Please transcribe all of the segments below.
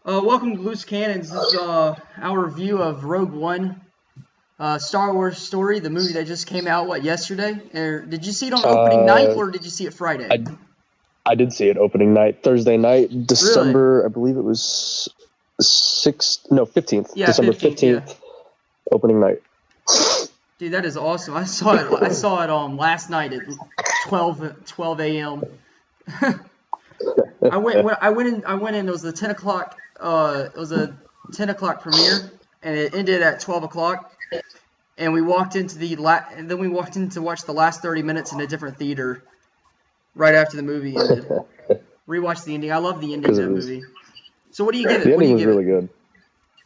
Welcome to Loose Canons. This is our review of Rogue One, Star Wars story, the movie that just came out, yesterday? Did you see it on opening night, or did you see it Friday? I did see it opening night, Thursday night, December, Really? I believe it was 15th, Yeah, December 15th, 15th, opening night. Dude, that is awesome. I saw it last night at 12 a.m. I went in. It was the 10 o'clock. It was a 10 o'clock premiere, and it ended at 12 o'clock. And we walked into and then we walked in to watch the last 30 minutes in a different theater right after the movie ended. Rewatched the ending. I love the ending of that movie. So what do you give it? The What do ending you was give really it?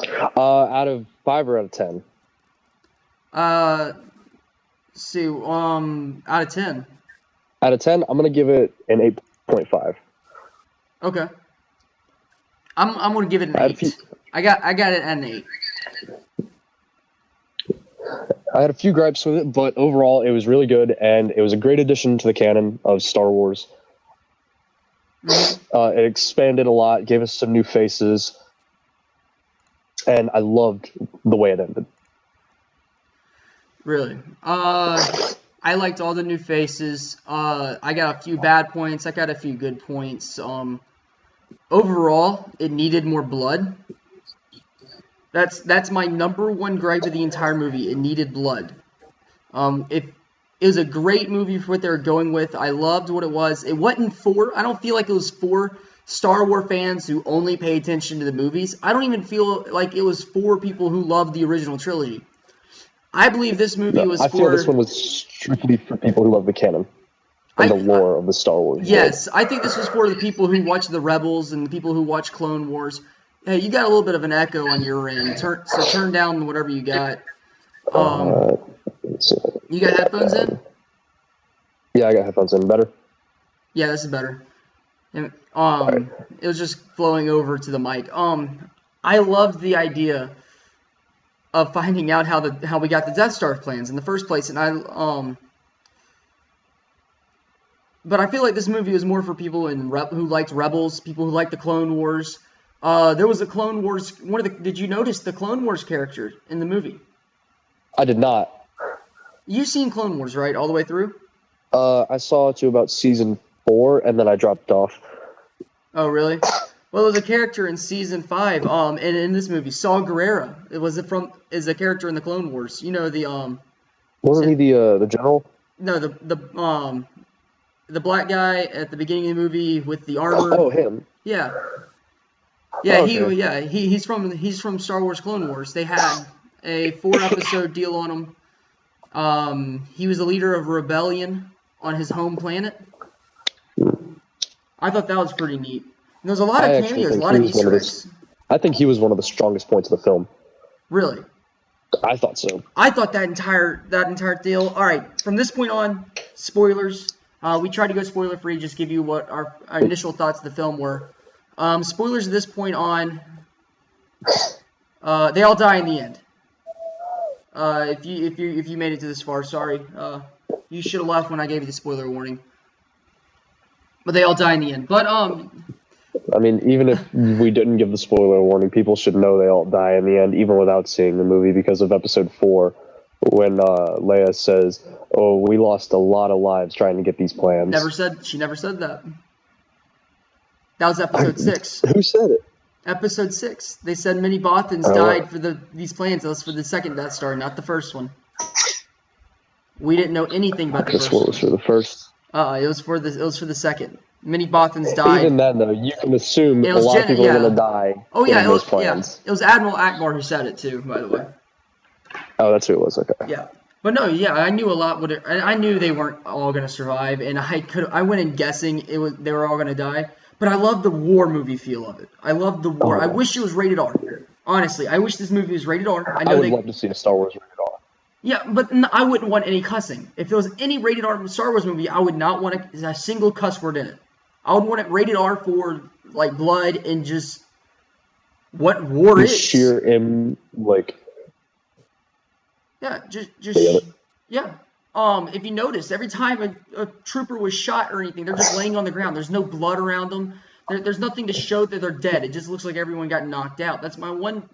good. Out of 5 or out of 10? Out of 10. Out of 10, I'm gonna give it an 8.5. Okay. I'm gonna give it an 8. I got it at an 8. I had a few gripes with it, but overall it was really good, and it was a great addition to the canon of Star Wars. Mm-hmm. It expanded a lot, gave us some new faces, and I loved the way it ended. Really? I liked all the new faces. I got a few bad points. I got a few good points. Overall, it needed more blood. That's my number one gripe of the entire movie. It needed blood. It was a great movie for what they were going with. I loved what it was. It wasn't for. I don't feel like it was for Star Wars fans who only pay attention to the movies. I don't even feel like it was for people who loved the original trilogy. I believe this movie was for... I feel this one was strictly for people who love the canon and the lore of the Star Wars. Yes, I think this was for the people who watch the Rebels and the people who watch Clone Wars. Hey, you got a little bit of an echo on your end. So turn down whatever you got. You got headphones in? Yeah, I got headphones in. Better? Yeah, this is better. And, right. It was just flowing over to the mic. I loved the idea of finding out how we got the Death Star plans in the first place, and but I feel like this movie was more for people who liked Rebels, people who liked the Clone Wars. There was a Clone Wars. Did you notice the Clone Wars character in the movie? I did not. You've seen Clone Wars, right, all the way through? I saw it to about season 4, and then I dropped off. Oh, really? Well, there's a character in season 5, and in this movie, Saw Gerrera. Is a character in the Clone Wars. You know the Wasn't he the general? No, the black guy at the beginning of the movie with the armor. Oh, him. Yeah. Yeah, okay. he's from Star Wars Clone Wars. They had a 4-episode deal on him. He was a leader of a rebellion on his home planet. I thought that was pretty neat. And there's a lot of cameos, a lot of Easter eggs. I think he was one of the strongest points of the film. Really? I thought so. I thought that entire deal. All right, from this point on, spoilers. We tried to go spoiler free, just give you what our initial thoughts of the film were. Spoilers at this point on. They all die in the end. If you made it to this far, sorry. You should have left when I gave you the spoiler warning. But they all die in the end. But I mean, even if we didn't give the spoiler warning, people should know they all die in the end, even without seeing the movie, because of episode 4, when Leia says, "Oh, we lost a lot of lives trying to get these plans." She never said that. That was episode 6. Who said it? Episode 6. They said many Bothans died for these plans. That was for the second Death Star, not the first one. We didn't know anything about the first one. This was for the first. It was for the second. Many Bothans died. Even then, though, you can assume a lot of people are going to die. Oh yeah, those plans. It was Admiral Akbar who said it too, by the way. Oh, that's who it was. Okay. Yeah, but no, yeah, I knew a lot. I knew they weren't all going to survive, and I went in guessing they were all going to die. But I love the war movie feel of it. I love the war. I wish it was rated R. Honestly, I wish this movie was rated R. I would love to see a Star Wars rated R. Yeah, but I wouldn't want any cussing. If there was any rated R Star Wars movie, I would not want a single cuss word in it. I would want it rated R for like blood and just what war is. Sheer Yeah, just yeah. If you notice, every time a trooper was shot or anything, they're just laying on the ground. There's no blood around them. There's nothing to show that they're dead. It just looks like everyone got knocked out. That's my one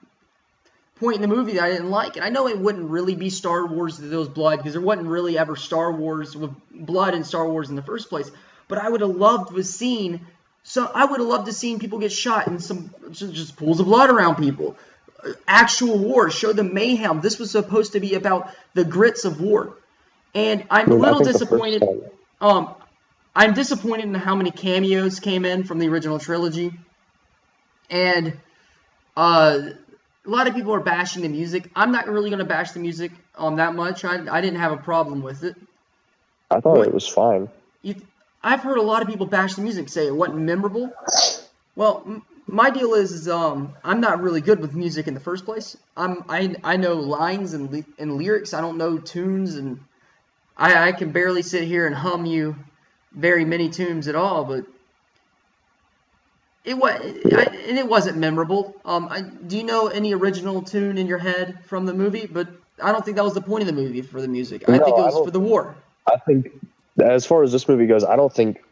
point in the movie that I didn't like. And I know it wouldn't really be Star Wars that there was blood, because there wasn't really ever Star Wars with blood in Star Wars in the first place. But I would have loved to have seen people get shot and some just pools of blood around people. Actual war, show the mayhem. This was supposed to be about the grits of war. And I'm a little disappointed. I'm disappointed in how many cameos came in from the original trilogy. And a lot of people are bashing the music. I'm not really going to bash the music that much. I didn't have a problem with it. I thought it was fine. I've heard a lot of people bash the music, say it wasn't memorable. Well, my deal is I'm not really good with music in the first place. I know lines and lyrics. I don't know tunes, and I can barely sit here and hum you very many tunes at all. But it wasn't memorable. Do you know any original tune in your head from the movie? But I don't think that was the point of the movie for the music. I think it was for the war. I think, as far as this movie goes, I don't think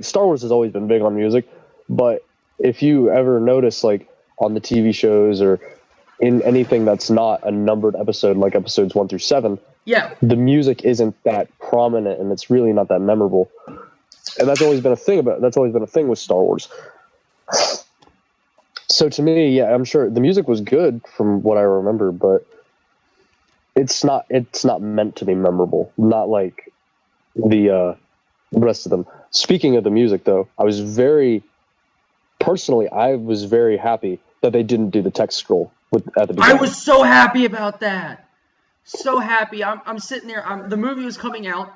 Star Wars has always been big on music, but if you ever notice, like on the TV shows or in anything that's not a numbered episode, like episodes 1 through 7, the music isn't that prominent and it's really not that memorable. And that's always been a thing with Star Wars. So to me, I'm sure the music was good from what I remember, but it's not meant to be memorable. Not like the rest of them. Speaking of the music, though, I was very happy that they didn't do the text scroll at the beginning. I was so happy about that. So happy. I'm sitting there. The movie was coming out,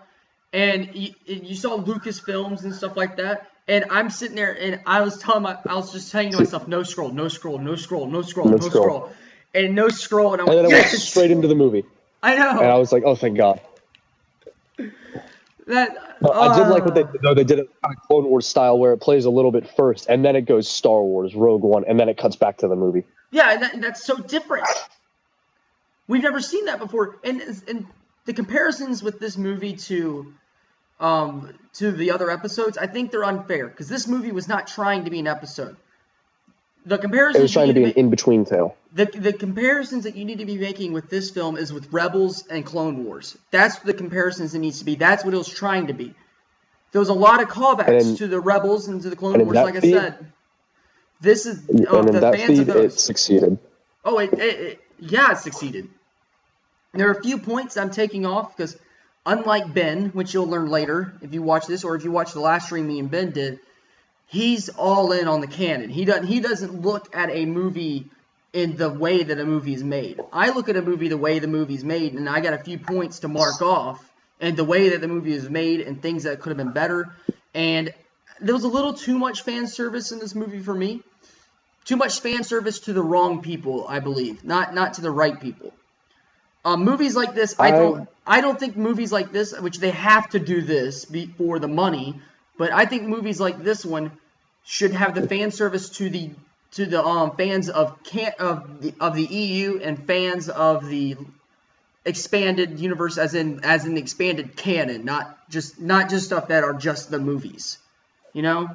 and you saw Lucasfilms and stuff like that. And I'm sitting there, and I was just saying to myself, no scroll, no scroll, no scroll, no scroll, no scroll, and no scroll. And then it went straight into the movie. I know. And I was like, oh, thank God. I did like what they did, though. They did it kind of Clone Wars style, where it plays a little bit first, and then it goes Star Wars, Rogue One, and then it cuts back to the movie. Yeah, that's so different. We've never seen that before. And the comparisons with this movie to the other episodes, I think they're unfair, because this movie was not trying to be an episode. The comparisons it was trying to be an in-between tale. The comparisons that you need to be making with this film is with Rebels and Clone Wars. That's the comparisons it needs to be. That's what it was trying to be. There was a lot of callbacks to the Rebels and to the Clone Wars, like I said. This is and in the that fans of those. It succeeded. Oh, it succeeded. There are a few points I'm taking off, because unlike Ben, which you'll learn later if you watch this, or if you watch the last stream me and Ben did, he's all in on the canon. He doesn't look at a movie in the way that a movie is made. I look at a movie the way the movie's made, and I got a few points to mark off, and the way that the movie is made, and things that could have been better. And there was a little too much fan service in this movie for me. Too much fan service to the wrong people, I believe, not to the right people. Movies like this, I don't think movies like this, which they have to do this for the money, but I think movies like this one should have the fan service to the fans of the EU and fans of the expanded universe, as in the expanded canon, not just stuff that are just the movies, you know.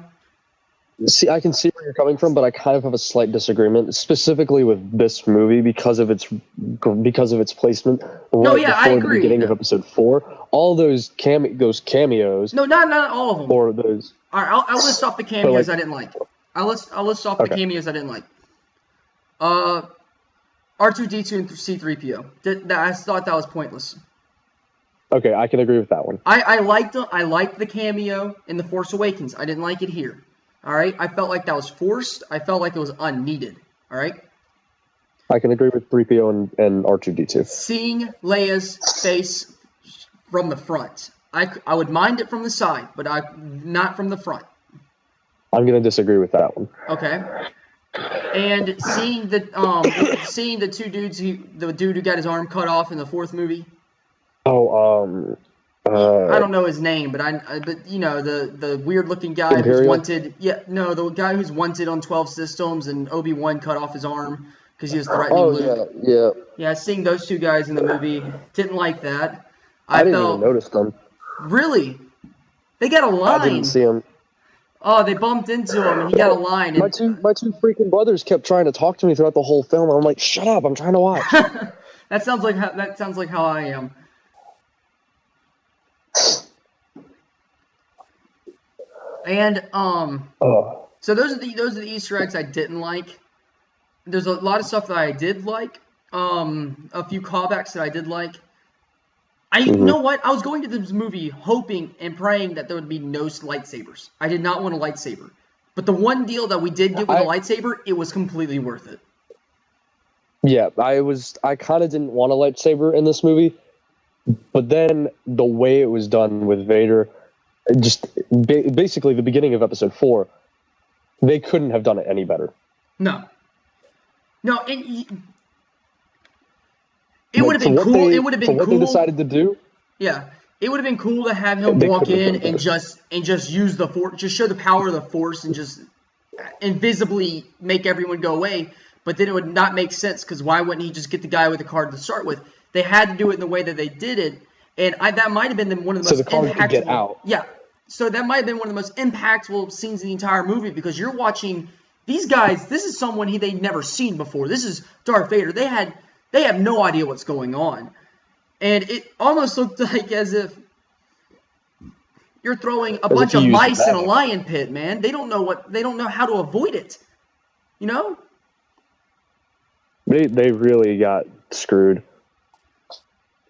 See, I can see where you're coming from, but I kind of have a slight disagreement, specifically with this movie because of its placement. I agree. The beginning of episode 4, all those cameos. No, not all of them. Or those. All right, I'll list off the cameos I didn't like. I'll list off the cameos I didn't like. R2-D2 and C-3PO. I thought that was pointless. Okay, I can agree with that one. I liked the cameo in The Force Awakens. I didn't like it here. All right, I felt like that was forced. I felt like it was unneeded. All right. I can agree with 3PO and R2-D2. Seeing Leia's face from the front, I would mind it from the side, but not from the front. I'm gonna disagree with that one. Okay. And seeing the two dudes, the dude who got his arm cut off in the 4th movie. I don't know his name, but you know, the weird looking guy Imperial? who's wanted. Yeah, no, the guy who's wanted on 12 systems, and Obi-Wan cut off his arm because he was threatening Luke. Yeah. Seeing those two guys in the movie, didn't like that. I didn't even notice them. Really? They got a line. I didn't see them. Oh, they bumped into him, and he got a line. My And two freaking brothers kept trying to talk to me throughout the whole film. I'm like, shut up! I'm trying to watch. that sounds like how I am. And so those are the Easter eggs I didn't like. There's a lot of stuff that I did like. A few callbacks that I did like. You know what? I was going to this movie hoping and praying that there would be no lightsabers. I did not want a lightsaber. But the one deal that we did get with a lightsaber, it was completely worth it. Yeah, I kind of didn't want a lightsaber in this movie, but then the way it was done with Vader, just basically the beginning of episode 4, they couldn't have done it any better. No, it would have been cool. It would have been cool. What they decided to do. Yeah, it would have been cool to have him walk in and just use the force, just show the power of the force, and just invisibly make everyone go away. But then it would not make sense, because why wouldn't he just get the guy with the card to start with? They had to do it in the way that they did it, and that might have been one of the most impactful. So the card could get out. Yeah, so that might have been one of the most impactful scenes in the entire movie, because you're watching these guys. This is someone they'd never seen before. This is Darth Vader. They have no idea what's going on. And it almost looked like as if you're throwing a bunch of mice in a lion pit, man. They don't know how to avoid it. You know? They really got screwed.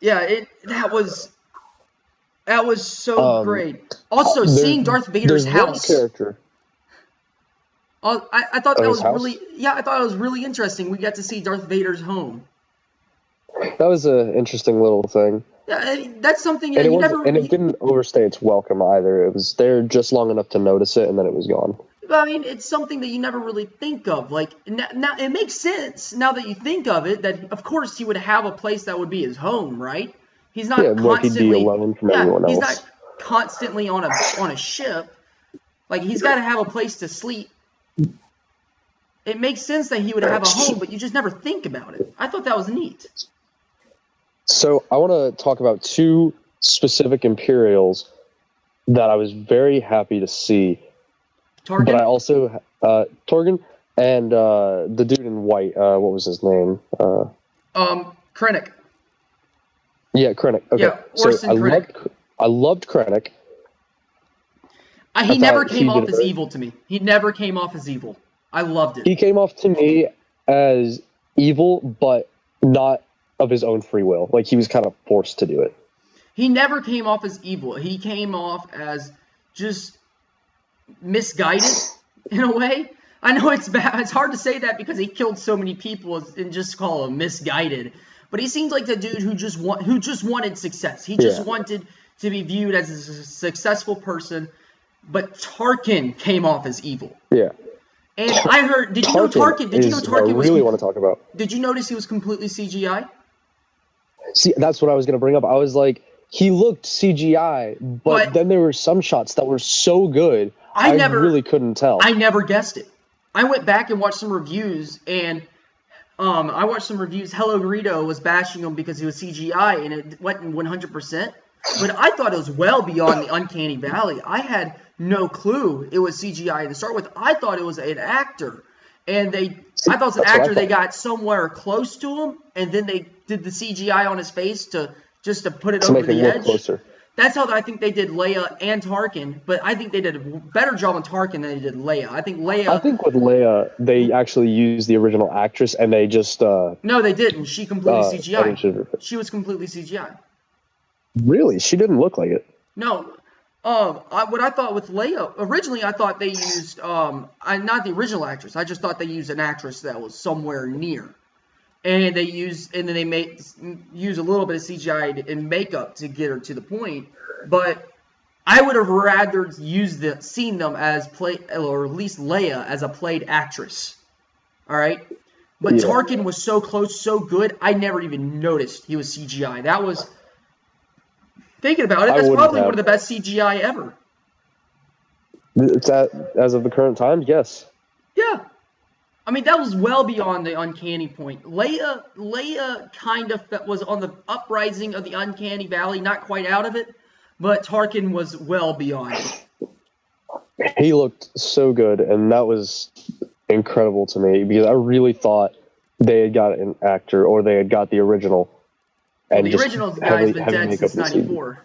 Yeah, that was so great. Also, seeing Darth Vader's house. Character. I thought that was I thought it was really interesting. We got to see Darth Vader's home. That was an interesting little thing. Yeah, that's something it didn't overstay its welcome either. It was there just long enough to notice it, and then it was gone. I mean, it's something that you never really think of. Like, now it makes sense now that you think of it, that of course he would have a place that would be his home, right? He's not constantly he'd be alone from everyone else. He's not constantly on a ship. Like, he's got to have a place to sleep. It makes sense that he would have a home, but you just never think about it. I thought that was neat. So I want to talk about 2 specific Imperials that I was very happy to see. Tarkin? But I also Tarkin and the dude in white. What was his name? Krennic. Yeah, Krennic. Okay, yeah, Orson Krennic. I loved Krennic. He never came off as evil to me. He never came off as evil. I loved it. He came off to me as evil, but not of his own free will. Like, he was kind of forced to do it. He never came off as evil. He came off as just misguided in a way. I know it's bad. It's hard to say that because he killed so many people and just call him misguided. But he seems like the dude who just wanted success. He just wanted to be viewed as a successful person. But Tarkin came off as evil. Yeah. And I heard. Did you know Tarkin? Did you know Tarkin was? I really want to talk about. Did you notice he was completely CGI? See, that's what I was going to bring up. I was like, he looked CGI, but then there were some shots that were so good, I really couldn't tell. I never guessed it. I went back and watched some reviews, and Hello Greedo was bashing him because he was CGI, and it wasn't 100%. But I thought it was well beyond the uncanny valley. I had no clue it was CGI to start with. I thought it was an actor. And I thought it was an actor they got somewhere close to him, and then they did the CGI on his face to put it over the edge. Closer. That's how I think they did Leia and Tarkin, but I think they did a better job on Tarkin than they did Leia. I think with Leia, they actually used the original actress, and they just... no, they didn't. She completely CGI. She was completely CGI. Really? She didn't look like it. No. What I thought with Leia, originally I thought they used, not the original actress, I just thought they used an actress that was somewhere near. And they use a little bit of CGI and makeup to get her to the point. But I would have rather seen them as or at least Leia as a played actress. All right? But Tarkin was so close, so good, I never even noticed he was CGI. That was... Thinking about it, that's probably one of the best CGI ever. As of the current time, yes. Yeah. I mean, that was well beyond the uncanny point. Leia kind of was on the uprising of the uncanny valley, not quite out of it, but Tarkin was well beyond it. He looked so good, and that was incredible to me because I really thought they had got an actor or they had got the original. Well, the original guy's been dead since '94.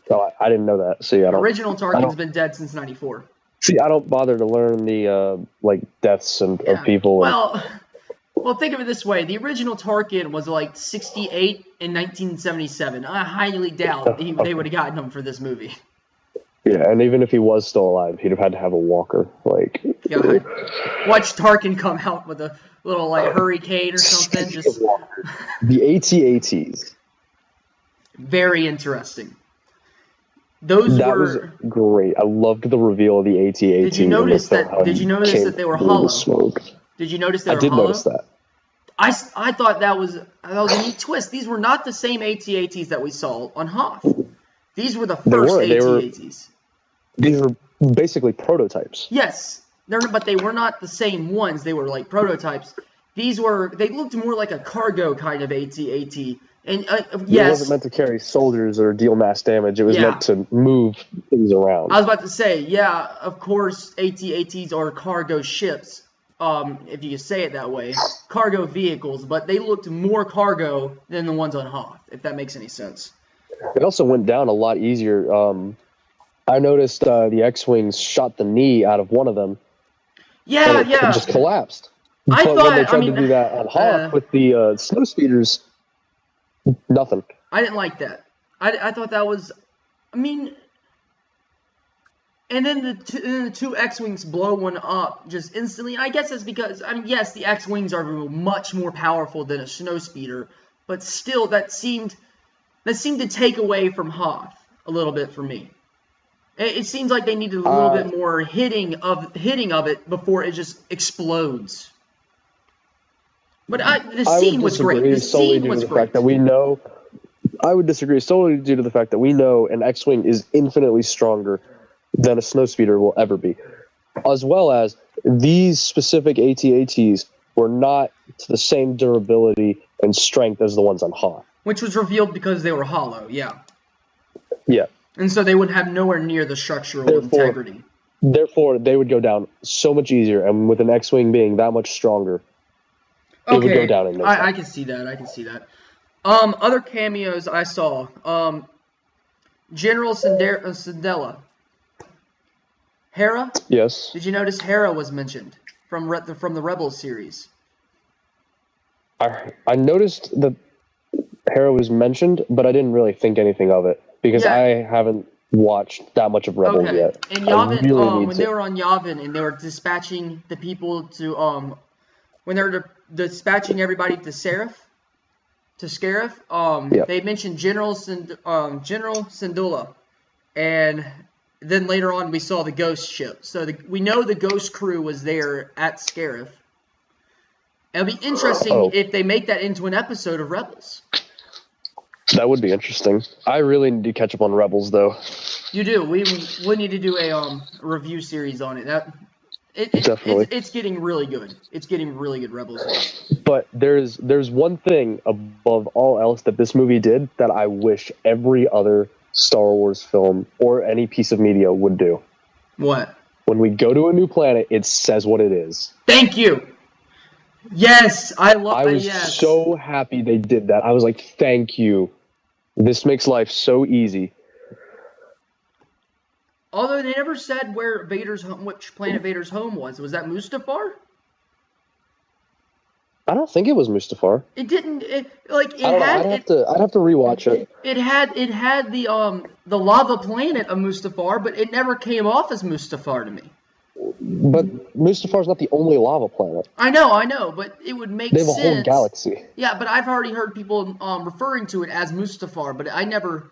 So I didn't know that. See, I don't. Original Tarkin's been dead since '94. See, I don't bother to learn the deaths of people. Well, think of it this way: the original Tarkin was like 68 in 1977. I highly doubt they would have gotten him for this movie. Yeah, and even if he was still alive, he'd have had to have a walker. Like, God. Watch Tarkin come out with a little like hurricane or something. Just the AT-ATs. Very interesting. That was great. I loved the reveal of the AT-AT. Did you notice that? Did you notice that they were hollow? Did you notice they were hollow? I did notice that. I thought that was a neat twist. These were not the same AT-ATs that we saw on Hoth. These were the first AT-ATs. These were basically prototypes. Yes, but they were not the same ones. They were like prototypes. They looked more like a cargo kind of AT-AT. And yes, it wasn't meant to carry soldiers or deal mass damage. It was meant to move things around. I was about to say, yeah, of course, AT-ATs are cargo ships, if you say it that way, cargo vehicles. But they looked more cargo than the ones on Hoth, if that makes any sense. It also went down a lot easier. I noticed the X-Wings shot the knee out of one of them. Yeah, It just collapsed. But when they tried to do that on Hoth with the snow speeders, nothing. I didn't like that. I thought that was, and then the two X-Wings blow one up just instantly. I guess it's because, yes, the X-Wings are much more powerful than a snow speeder, but still, that seemed to take away from Hoth a little bit for me. It seems like they needed a little bit more hitting of it before it just explodes. But the scene was great. The scene was great. I would disagree solely due to the fact that we know an X-Wing is infinitely stronger than a snowspeeder will ever be. As well as these specific AT-ATs were not to the same durability and strength as the ones on Hoth. Which was revealed because they were hollow, yeah. Yeah. And so they would have nowhere near the structural integrity. Therefore, they would go down so much easier, and with an X-Wing being that much stronger, it would go down in no time. I can see that. Other cameos I saw. General Syndulla. Hera? Yes. Did you notice Hera was mentioned from the Rebels series? I noticed that Hera was mentioned, but I didn't really think anything of it because I haven't watched that much of Rebels yet. And Yavin, when they were on Yavin and they were dispatching the people to when they were dispatching everybody to Scarif, they mentioned General Syndulla, and then later on we saw the Ghost ship. So we know the Ghost crew was there at Scarif. It'll be interesting if they make that into an episode of Rebels. That would be interesting. I really need to catch up on Rebels, though. You do. We need to do a review series on it. Definitely. It's getting really good. It's getting really good, Rebels. But there's one thing above all else that this movie did that I wish every other Star Wars film or any piece of media would do. What? When we go to a new planet, it says what it is. Thank you. Yes, I was so happy they did that. I was like, thank you. This makes life so easy. Although they never said which planet Vader's home was. Was that Mustafar? I don't think it was Mustafar. It didn't. I'd have to rewatch it. It had the lava planet of Mustafar, but it never came off as Mustafar to me. But Mustafar's not the only lava planet. I know, but it would make sense. They have a whole galaxy. Yeah, but I've already heard people referring to it as Mustafar, but it didn't come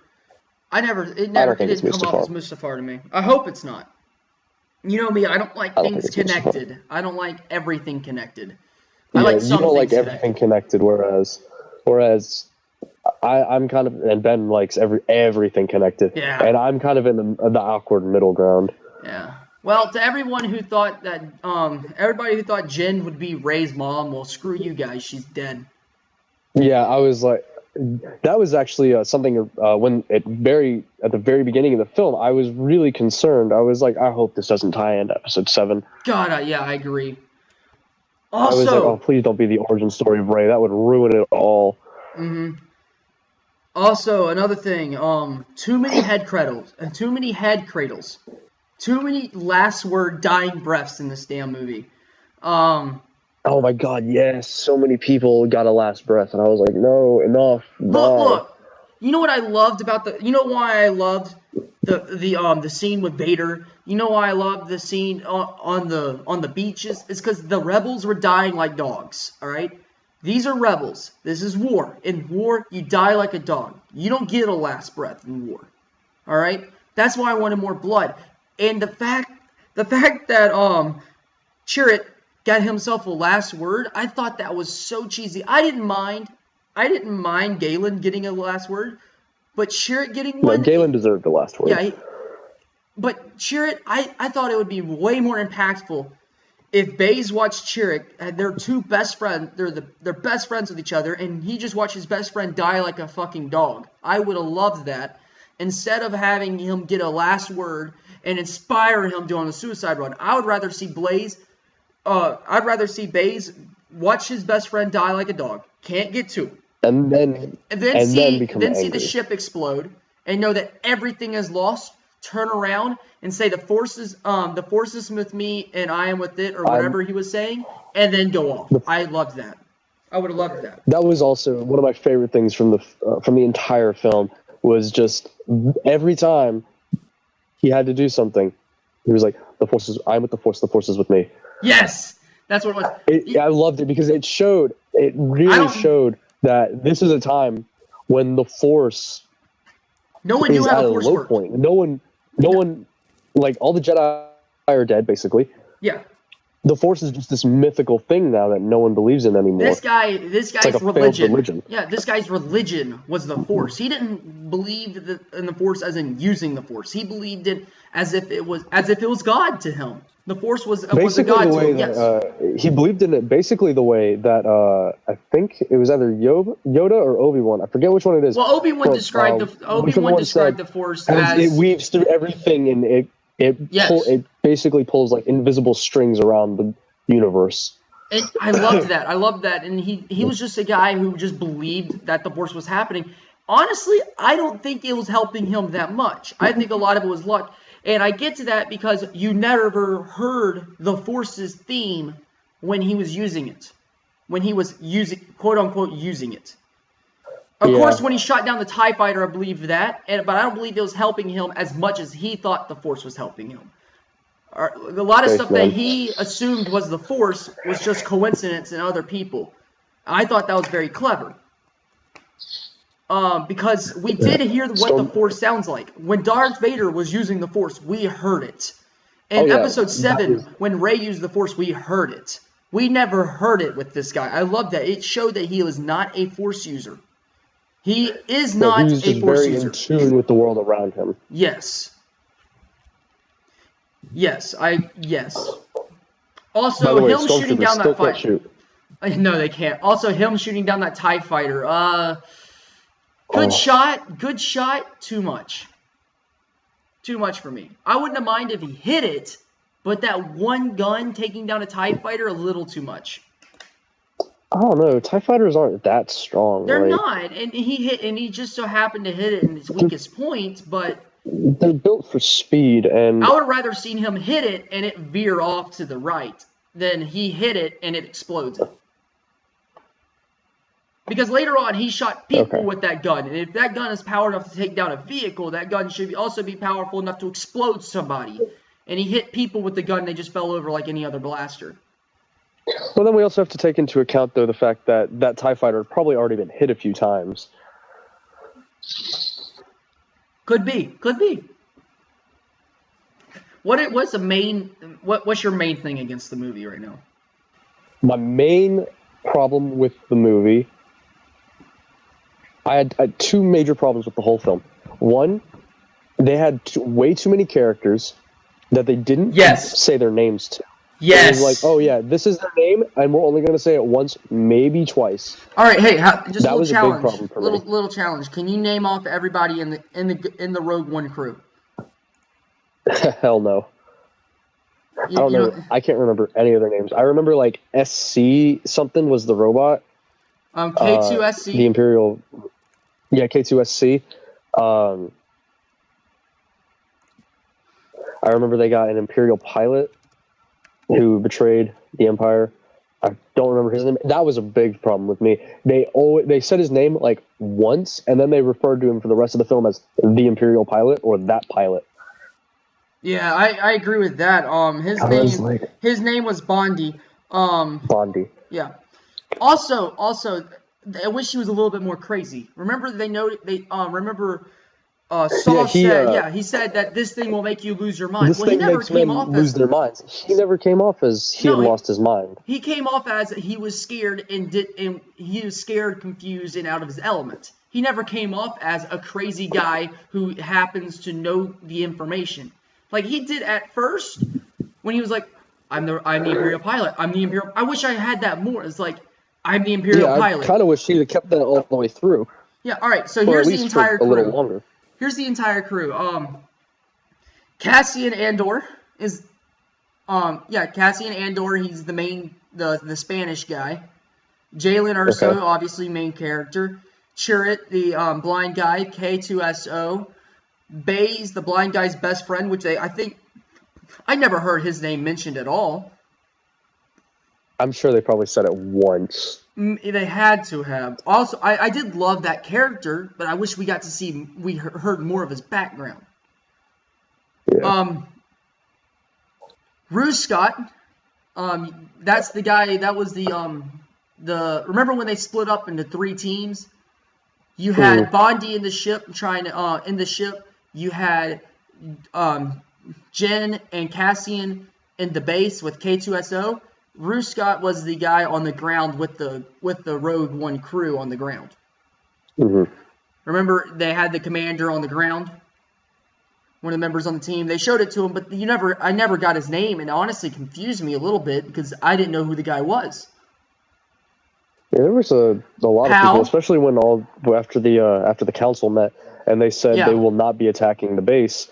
off as Mustafar to me. I hope it's not. You know me, I don't like things connected. I don't like everything connected. You don't like everything connected, whereas I'm kind of, and Ben likes everything connected. Yeah. And I'm kind of in the awkward middle ground. Yeah. Well, to everyone who thought that, everybody who thought Jen would be Rey's mom, well, screw you guys, she's dead. Yeah, I was like, that was actually something when at the very beginning of the film, I was really concerned. I was like, I hope this doesn't tie into episode 7. God, yeah, I agree. I was like, oh, please don't be the origin story of Rey. That would ruin it all. Mm-hmm. Also, another thing, too many head cradles, too many last word dying breaths in this damn movie. Oh my God, yes, so many people got a last breath, and I was like, no, enough. Look, you know what I loved about you know why I loved the scene with Vader? You know why I loved the scene on the beaches? It's because the rebels were dying like dogs, alright? These are rebels. This is war. In war, you die like a dog. You don't get a last breath in war. Alright? That's why I wanted more blood. And the fact that Chirrut got himself a last word, I thought that was so cheesy. I didn't mind Galen getting a last word, but Chirrut getting one. No, Galen deserved the last word. Yeah, but Chirrut, I thought it would be way more impactful if Baze watched Chirrut, and they're two best friends, they're best friends with each other, and he just watched his best friend die like a fucking dog. I would have loved that. Instead of having him get a last word and inspire him to on a suicide run, I would rather see Baze watch his best friend die like a dog. Can't get to him. And then see the ship explode and know that everything is lost. Turn around and say the force is with me and I am with it, or whatever he was saying, and then go off. I loved that. I would have loved that. That was also one of my favorite things from the entire film. Was just every time he had to do something, he was like, I'm with the force is with me. Yes, that's what it was. I loved it because it really showed that this is a time when the force no one knew how the force low worked. Point. No one, like, all the Jedi are dead, basically. Yeah. The force is just this mythical thing now that no one believes in anymore. This guy's like religion. Yeah, this guy's religion was the force. He didn't believe in the force as in using the force. He believed it as if it was God to him. The force was a god to him. Yes. He believed in it basically the way that I think it was either Yoda or Obi-Wan. I forget which one it is. Well, Obi-Wan described the force as it weaves through everything, and it basically pulls like invisible strings around the universe. And I loved that. And he was just a guy who just believed that the force was happening. Honestly, I don't think it was helping him that much. I think a lot of it was luck. And I get to that because you never heard the force's theme when he was using it. When he was quote unquote using it. Of course, when he shot down the TIE fighter, I believe that, but I don't believe it was helping him as much as he thought the Force was helping him. A lot of stuff that he assumed was the Force was just coincidence in other people. I thought that was very clever. Because we did hear what the Force sounds like. When Darth Vader was using the Force, we heard it. In Episode 7, when Rey used the Force, we heard it. We never heard it with this guy. I love that. It showed that he was not a Force user. He is not a Force user. He was very in tune with the world around him. Yes. Yes. Also, way, him shooting down that fighter. No, they can't. Also, him shooting down that TIE fighter. Good shot. Too much. Too much for me. I wouldn't have minded if he hit it, but that one gun taking down a TIE fighter, a little too much. I don't know. TIE fighters aren't that strong. They're not, and he just so happened to hit it in his weakest point. But they're built for speed, and I would have rather seen him hit it and it veer off to the right than he hit it and it explodes. Because later on, he shot people with that gun, and if that gun is powered enough to take down a vehicle, that gun should also be powerful enough to explode somebody. And he hit people with the gun; they just fell over like any other blaster. Well, then we also have to take into account, though, the fact that that TIE fighter had probably already been hit a few times. Could be. What's your main thing against the movie right now? My main problem with the movie, I had two major problems with the whole film. One, they had way too many characters that they didn't say their names to. It was like, Yes. oh yeah, this is their name, and we're only going to say it once, maybe twice. All right, hey, just a That little was a big challenge. problem for me. Little challenge. Can you name off everybody in the Rogue One crew? Hell no. I don't know. I can't remember any of their names. I remember like SC something was the robot. K2SC. The Imperial. Yeah, K2SC. I remember they got an Imperial pilot who betrayed the Empire. I don't remember his name. That was a big problem with me. They said his name like once, and then they referred to him for the rest of the film as the Imperial pilot or that pilot. Yeah, I agree with that. His name was Bondi. Bondi. Yeah. Also, I wish he was a little bit more crazy. Remember Saul he said that this thing will make you lose your mind. This thing makes men lose their minds. He never came off as he had lost his mind. He came off as he was scared and he was scared, confused, and out of his element. He never came off as a crazy guy who happens to know the information. Like he did at first when he was like, I'm the Imperial pilot. I'm the Imperial. I wish I had that more. It's like, I'm the Imperial pilot. I kind of wish he'd have kept that all the way through. Yeah, all right. So here's the entire crew. A little longer. Here's the entire crew. Cassian Andor is Cassian Andor, he's the main the Spanish guy. Jalen Erso, obviously main character. Chirrut, the blind guy, K2SO. Baze, the blind guy's best friend, which I never heard his name mentioned at all. I'm sure they probably said it once. They had to have. Also, I did love that character, but I wish we got to heard more of his background. Yeah. Rue Scott, that's the guy, that was remember when they split up into 3 teams? You had Bondi in the ship, you had Jen and Cassian in the base with K2SO. Rue Scott was the guy on the ground with the Rogue One crew on the ground. Mm-hmm. Remember, they had the commander on the ground, one of the members on the team. They showed it to him, but I never got his name, and it honestly confused me a little bit because I didn't know who the guy was. Yeah, there was a lot of people, especially when after the council met and they said they will not be attacking the base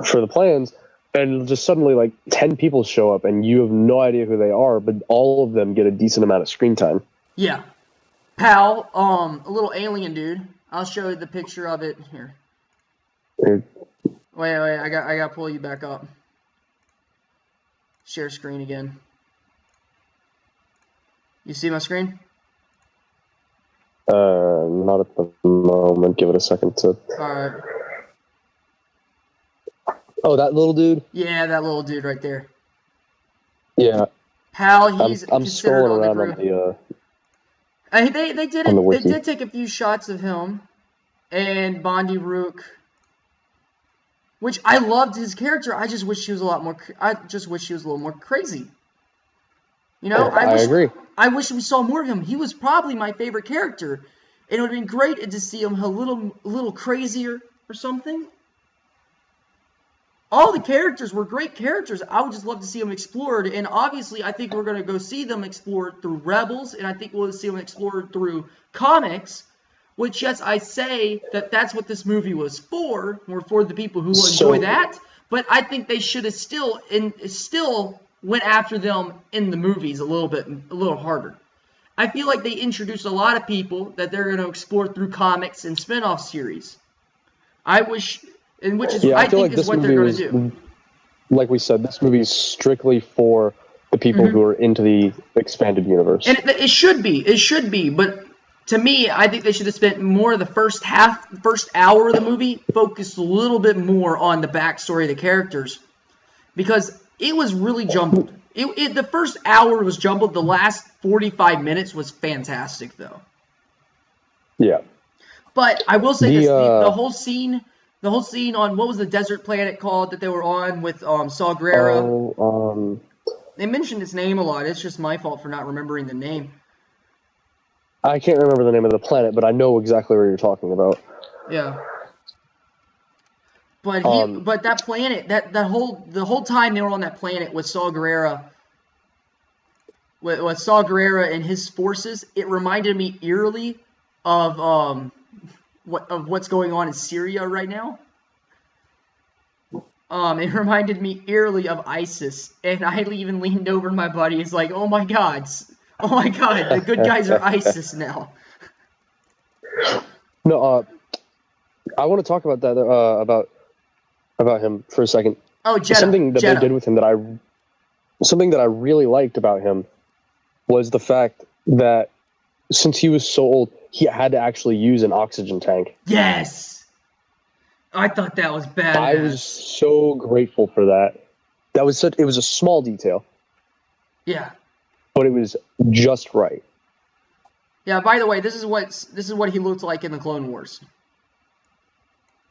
for the plans. And just suddenly, like, 10 people show up, and you have no idea who they are, but all of them get a decent amount of screen time. Yeah. Pal, a little alien dude. I'll show you the picture of it here. Wait, I got to pull you back up. Share screen again. You see my screen? Not at the moment. Give it a second to... All right. Oh, that little dude? Yeah, that little dude right there. Yeah. Pal, he's I'm considered scrolling on the around group. on the They did take a few shots of him and Bondi Rook, which I loved his character. I just wish he was a little more crazy. You know, I agree. I wish we saw more of him. He was probably my favorite character, and it would have been great to see him a little crazier or something. All the characters were great characters. I would just love to see them explored. And obviously, I think we're going to go see them explored through Rebels. And I think we'll see them explored through comics. Which, yes, I say that's what this movie was for. Or for the people who will enjoy that. But I think they should have still went after them in the movies a little harder. I feel like they introduced a lot of people that they're going to explore through comics and spin-off series. I wish... And which is, I think is what they're going to do. Like we said, this movie is strictly for the people who are into the expanded universe. And it should be. But to me, I think they should have spent more of the first hour of the movie focused a little bit more on the backstory of the characters, because it was really jumbled. The first hour was jumbled. The last 45 minutes was fantastic, though. Yeah. But I will say the whole scene. The whole scene on, what was the desert planet called that they were on with Saw Gerrera? They mentioned its name a lot. It's just my fault for not remembering the name. I can't remember the name of the planet, but I know exactly what you're talking about. Yeah. But but that planet, the whole time they were on that planet with Saw Gerrera, with Saw Gerrera and his forces, it reminded me eerily of what's going on in Syria right now. It reminded me eerily of ISIS, and I even leaned over to my buddy. It's like, oh my god, the good guys are ISIS now. No, I want to talk about that about him for a second. Oh, Jeddah. Something that they did with him that I really liked about him was the fact that since he was so old, he had to actually use an oxygen tank. Yes, I thought that was bad. I was so grateful for that. It was a small detail. Yeah. But it was just right. Yeah, by the way, this is what he looked like in the Clone Wars.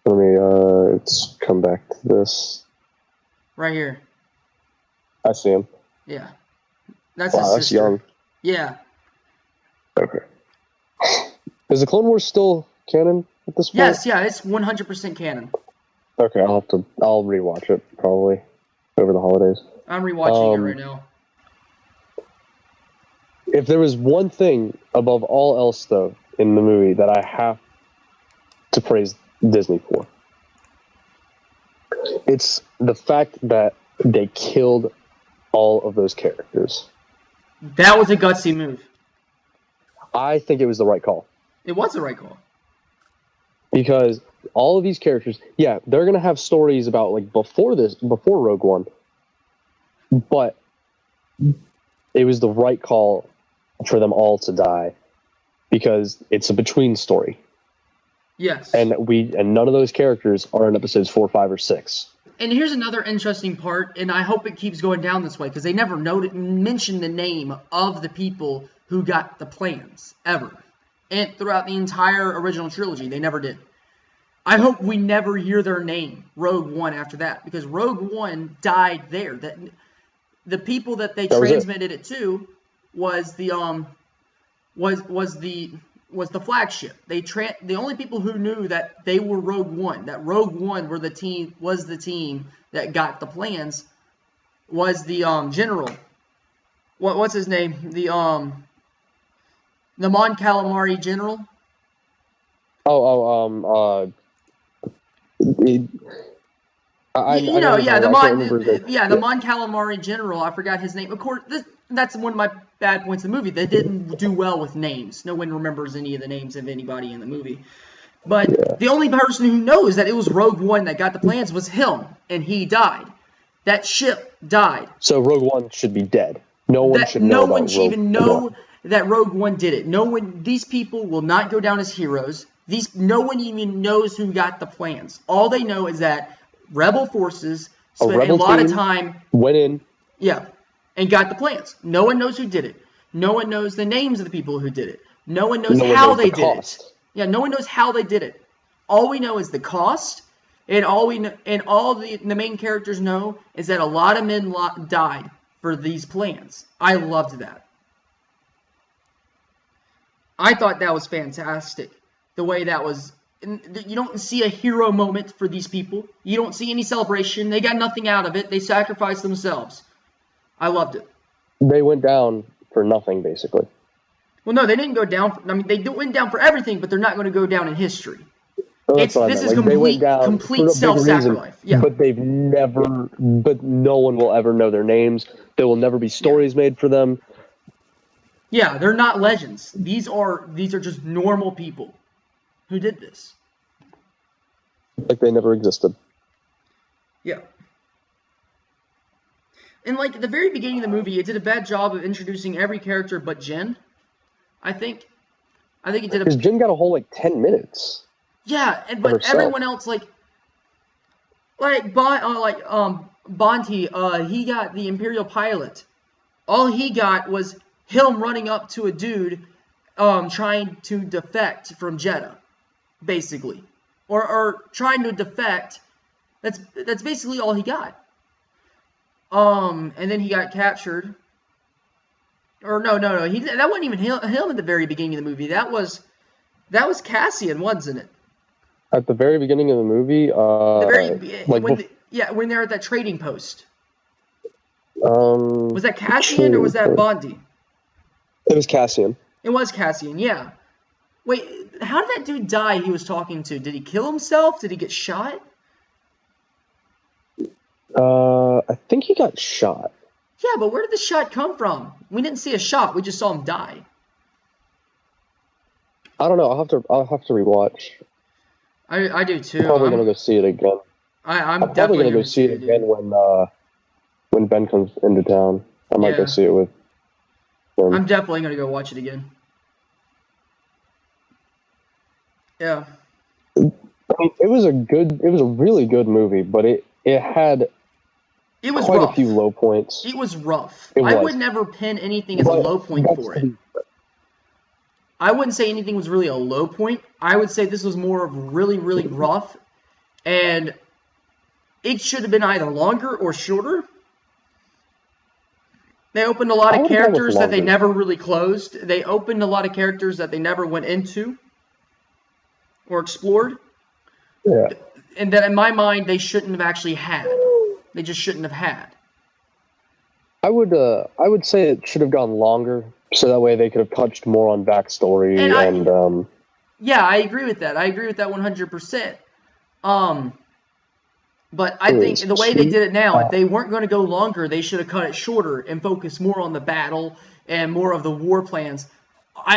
Let me let's come back to this. Right here. I see him. Yeah. That's his sister. That's young. Yeah. Okay. Is the Clone Wars still canon at this point? Yes, yeah, it's 100% canon. Okay, I'll rewatch it probably over the holidays. I'm rewatching it right now. If there was one thing above all else, though, in the movie that I have to praise Disney for, it's the fact that they killed all of those characters. That was a gutsy move. I think it was the right call. It was the right call. Because all of these characters, yeah, they're going to have stories about, like, before Rogue One, but it was the right call for them all to die because it's a between story. Yes. And none of those characters are in episodes 4, 5, or 6. And here's another interesting part, and I hope it keeps going down this way because they never mentioned the name of the people who got the plans ever. And throughout the entire original trilogy, they never did. I hope we never hear their name, Rogue One, after that, because Rogue One died there. That the people that they transmitted it to was the flagship. The only people who knew that they were Rogue One, that Rogue One was the team that got the plans, was the general. What's his name? The Mon Calamari general. The Mon Calamari general. I forgot his name. Of course, that's one of my bad points of the movie. They didn't do well with names. No one remembers any of the names of anybody in the movie. But the only person who knows that it was Rogue One that got the plans was him, and he died. That ship died. So Rogue One should be dead. No one should know that Rogue One did it. No one. These people will not go down as heroes. No one even knows who got the plans. All they know is that Rebel forces spent a lot of time. Went in. Yeah, and got the plans. No one knows who did it. No one knows the names of the people who did it. No one knows how they did it. Yeah, no one knows how they did it. All we know is the cost, and all the main characters know is that a lot of men died for these plans. I loved that. I thought that was fantastic. The way that was, you don't see a hero moment for these people. You don't see any celebration. They got nothing out of it. They sacrificed themselves. I loved it. They went down for nothing, basically. Well, no, they didn't go down. They went down for everything, but they're not going to go down in history. This is complete self-sacrifice. Yeah. But no one will ever know their names. There will never be stories made for them. Yeah, they're not legends. These are just normal people who did this. Like they never existed. Yeah. And like at the very beginning of the movie, it did a bad job of introducing every character but Jyn. I think it did. Because Jyn got a whole 10 minutes. Yeah, but everyone else Bonte, he got the Imperial pilot. All he got was him running up to a dude, trying to defect from Jeddah, basically, or trying to defect. That's basically all he got. And then he got captured. Or no. That wasn't even him at the very beginning of the movie. That was Cassian, wasn't it? At the very beginning of the movie, when they're at that trading post. Was that Cassian or was that Bondi? It was Cassian. It was Cassian, yeah. Wait, how did that dude die he was talking to? Did he kill himself? Did he get shot? I think he got shot. Yeah, but where did the shot come from? We didn't see a shot. We just saw him die. I don't know. I'll have to rewatch. I do too. I'm probably gonna go see it again. I'm probably gonna go see it again when Ben comes into town. I might go see it with him. I'm definitely gonna go watch it again. Yeah. I mean, it was a really good movie, but it had quite rough. A few low points. It was rough. I would never pin anything as a low point for it. I wouldn't say anything was really a low point. I would say this was more of really, really rough, and it should have been either longer or shorter. They opened a lot of characters that they never really closed. They opened a lot of characters that they never went into or explored. Yeah. And that, in my mind, they shouldn't have actually had. They just shouldn't have had. I would say it should have gone longer, so that way they could have touched more on backstory and yeah, I agree with that. I agree with that 100%. But I think the way they did it now, if they weren't going to go longer, they should have cut it shorter and focused more on the battle and more of the war plans.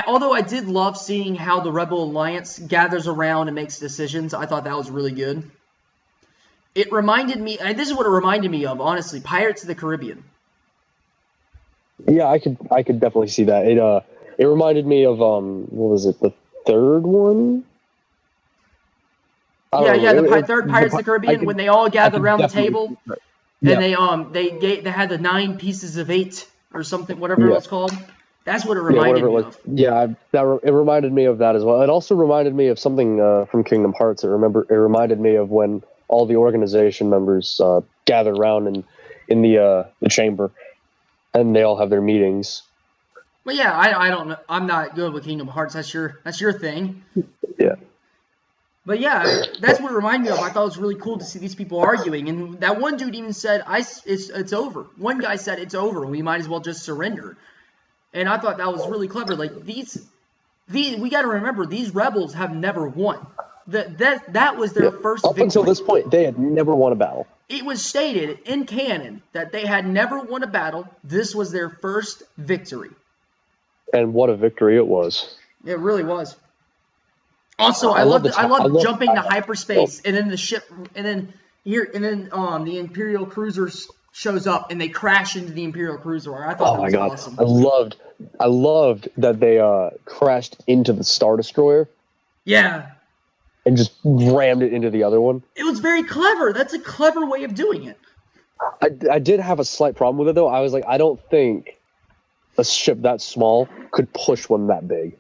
Although I did love seeing how the Rebel Alliance gathers around and makes decisions, I thought that was really good. It reminded me, and this is what it reminded me of, honestly, Pirates of the Caribbean. Yeah, I could definitely see that. It reminded me of what was it, the third one? The third Pirates of the Caribbean, when they all gathered around the table, and they had the 9 pieces of 8 or something, whatever it was called. That's what it reminded me of. Yeah, it reminded me of that as well. It also reminded me of something from Kingdom Hearts. It reminded me of when all the organization members gather around in the chamber, and they all have their meetings. Well, yeah, I don't know. I'm not good with Kingdom Hearts. That's your thing. Yeah. But yeah, that's what it reminded me of. I thought it was really cool to see these people arguing. And that one dude even said, it's over. One guy said, it's over. We might as well just surrender. And I thought that was really clever. Like, we got to remember, these rebels have never won. That was their first victory. Up until this point, they had never won a battle. It was stated in canon that they had never won a battle. This was their first victory. And what a victory it was. It really was. Also, I love jumping to hyperspace, and then the ship, and then the Imperial cruiser shows up, and they crash into the Imperial cruiser. I thought that was awesome. I loved that they crashed into the Star Destroyer. Yeah. And just rammed it into the other one. It was very clever. That's a clever way of doing it. I did have a slight problem with it, though. I was like, I don't think a ship that small could push one that big.